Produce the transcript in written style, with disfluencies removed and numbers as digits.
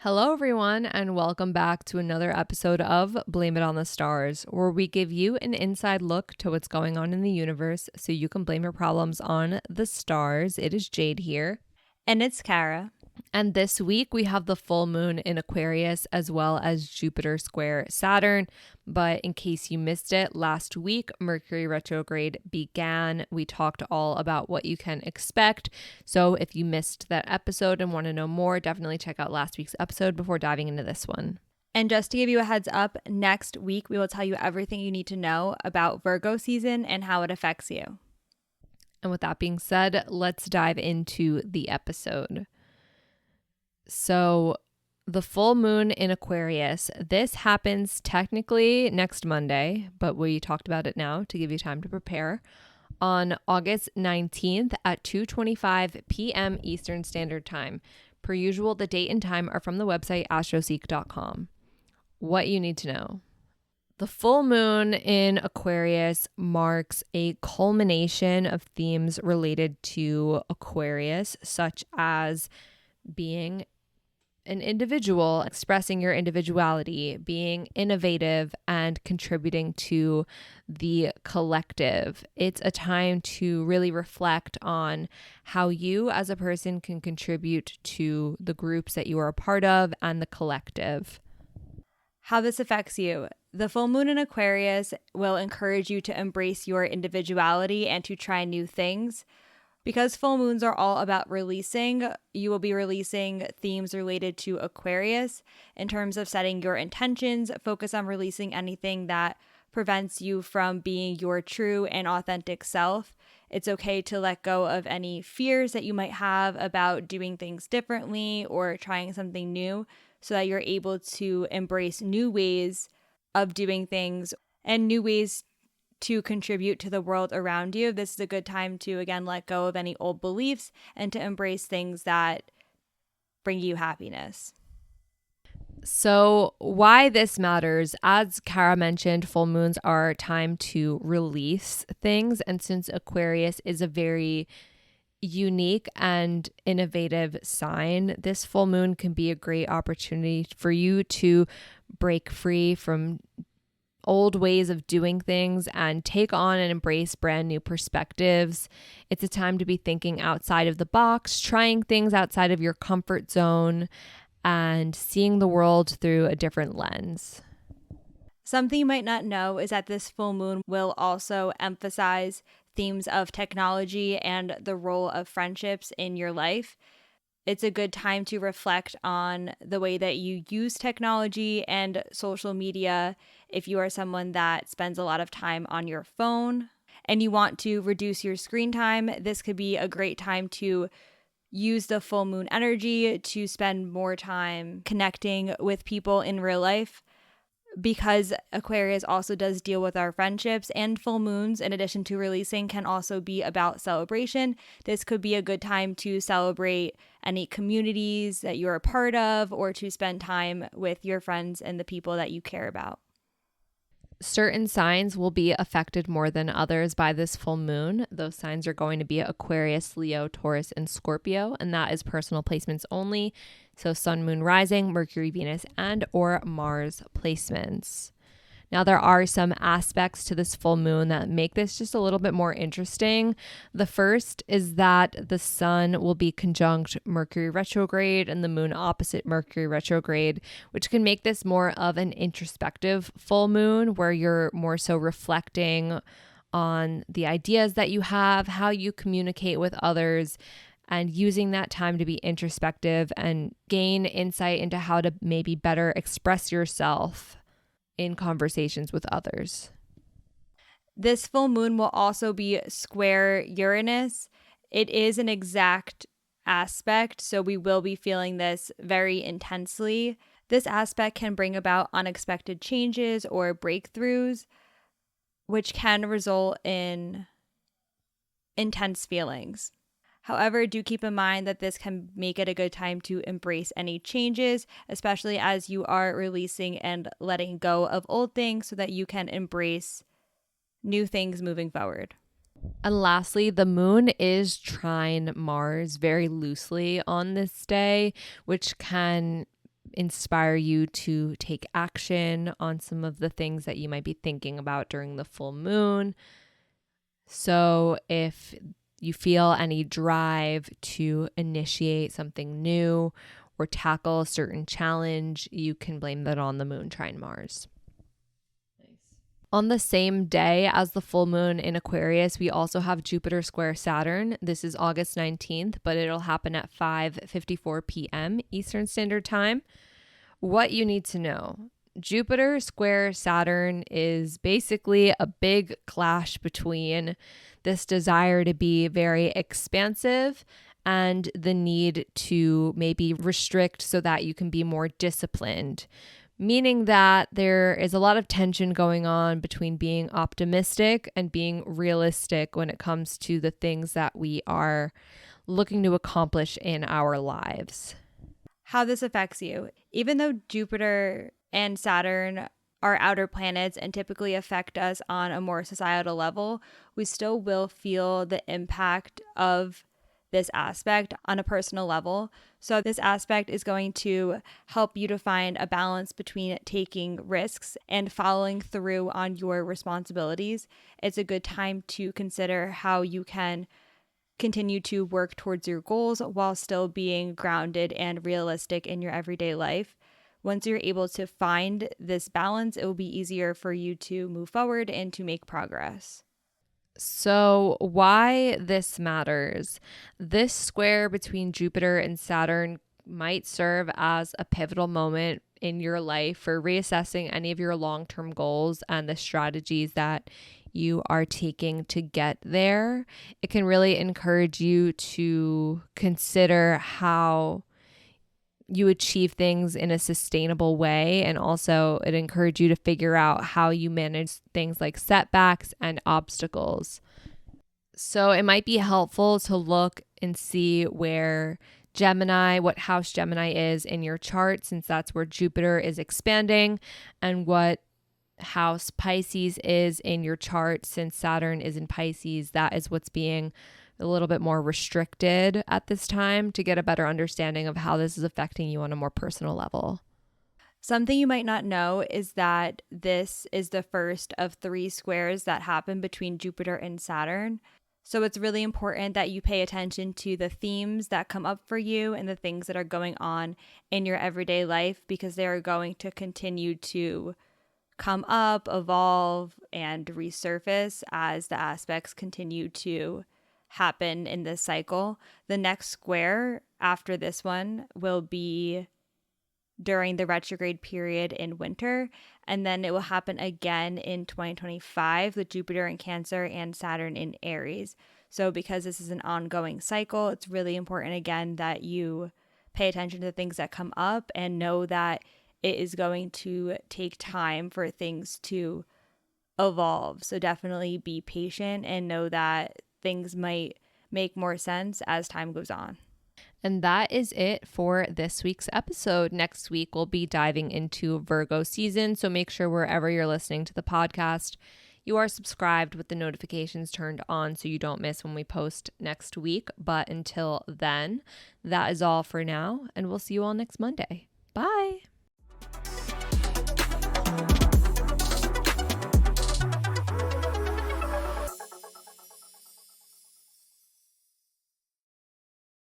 Hello, everyone, and welcome back to another episode of Blame It on the Stars, where we give you an inside look to what's going on in the universe so you can blame your problems on the stars. It is Jade here. And it's Kara. And this week we have the full moon in Aquarius as well as Jupiter square Saturn. But in case you missed it, last week Mercury retrograde began. We talked all about what you can expect. So if you missed that episode and want to know more, definitely check out last week's episode before diving into this one. And just to give you a heads up, next week we will tell you everything you need to know about Virgo season and how it affects you. And with that being said, let's dive into the episode. So the full moon in Aquarius, this happens technically next Monday, but we talked about it now to give you time to prepare, on August 19th at 2:25 p.m. Eastern Standard Time. Per usual, the date and time are from the website astroseek.com. What you need to know. The full moon in Aquarius marks a culmination of themes related to Aquarius, such as being an individual, expressing your individuality, being innovative, and contributing to the collective. It's a time to really reflect on how you as a person can contribute to the groups that you are a part of and the collective. How this affects you. The full moon in Aquarius will encourage you to embrace your individuality and to try new things. Because full moons are all about releasing, you will be releasing themes related to Aquarius in terms of setting your intentions. Focus on releasing anything that prevents you from being your true and authentic self. It's okay to let go of any fears that you might have about doing things differently or trying something new so that you're able to embrace new ways of doing things and new ways to contribute to the world around you. This is a good time to, again, let go of any old beliefs and to embrace things that bring you happiness. So why this matters, as Kara mentioned, full moons are a time to release things. And since Aquarius is a very unique and innovative sign, this full moon can be a great opportunity for you to break free from old ways of doing things and take on and embrace brand new perspectives. It's a time to be thinking outside of the box, trying things outside of your comfort zone, and seeing the world through a different lens. Something you might not know is that this full moon will also emphasize themes of technology and the role of friendships in your life. It's a good time to reflect on the way that you use technology and social media. If you are someone that spends a lot of time on your phone and you want to reduce your screen time, this could be a great time to use the full moon energy to spend more time connecting with people in real life. Because Aquarius also does deal with our friendships, and full moons, in addition to releasing, can also be about celebration. This could be a good time to celebrate any communities that you're a part of or to spend time with your friends and the people that you care about. Certain signs will be affected more than others by this full moon. Those signs are going to be Aquarius, Leo, Taurus, and Scorpio, and that is personal placements only. So Sun, Moon, Rising, Mercury, Venus, and or Mars placements. Now, there are some aspects to this full moon that make this just a little bit more interesting. The first is that the sun will be conjunct Mercury retrograde and the moon opposite Mercury retrograde, which can make this more of an introspective full moon where you're more so reflecting on the ideas that you have, how you communicate with others, and using that time to be introspective and gain insight into how to maybe better express yourself in conversations with others. This full moon will also be square Uranus. It is an exact aspect, so we will be feeling this very intensely. This aspect can bring about unexpected changes or breakthroughs, which can result in intense feelings. However, do keep in mind that this can make it a good time to embrace any changes, especially as you are releasing and letting go of old things so that you can embrace new things moving forward. And lastly, the moon is trine Mars very loosely on this day, which can inspire you to take action on some of the things that you might be thinking about during the full moon. So if you feel any drive to initiate something new or tackle a certain challenge, you can blame that on the moon trine Mars. On the same day as the full moon in Aquarius, we also have Jupiter square Saturn. This is August 19th, but it'll happen at 5:54 p.m. Eastern Standard Time. What you need to know. Jupiter square Saturn is basically a big clash between this desire to be very expansive and the need to maybe restrict so that you can be more disciplined, meaning that there is a lot of tension going on between being optimistic and being realistic when it comes to the things that we are looking to accomplish in our lives. How this affects you. Even though Jupiter and Saturn are outer planets and typically affect us on a more societal level, we still will feel the impact of this aspect on a personal level. So this aspect is going to help you to find a balance between taking risks and following through on your responsibilities. It's a good time to consider how you can continue to work towards your goals while still being grounded and realistic in your everyday life. Once you're able to find this balance, it will be easier for you to move forward and to make progress. So, why this matters? This square between Jupiter and Saturn might serve as a pivotal moment in your life for reassessing any of your long-term goals and the strategies that you are taking to get there. It can really encourage you to consider how you achieve things in a sustainable way. And also it encourages you to figure out how you manage things like setbacks and obstacles. So it might be helpful to look and see where Gemini, what house Gemini is in your chart, since that's where Jupiter is expanding, and what house Pisces is in your chart, since Saturn is in Pisces. That is what's being a little bit more restricted at this time, to get a better understanding of how this is affecting you on a more personal level. Something you might not know is that this is the first of 3 squares that happen between Jupiter and Saturn. So it's really important that you pay attention to the themes that come up for you and the things that are going on in your everyday life, because they are going to continue to come up, evolve, and resurface as the aspects continue to happen in this cycle. The next square after this one will be during the retrograde period in winter, and then it will happen again in 2025 with Jupiter in Cancer and Saturn in Aries. So because this is an ongoing cycle, it's really important again that you pay attention to the things that come up and know that it is going to take time for things to evolve. So definitely be patient and know that things might make more sense as time goes on. And that is it for this week's episode. Next week, we'll be diving into Virgo season. So make sure wherever you're listening to the podcast, you are subscribed with the notifications turned on so you don't miss when we post next week. But until then, that is all for now. And we'll see you all next Monday. Bye.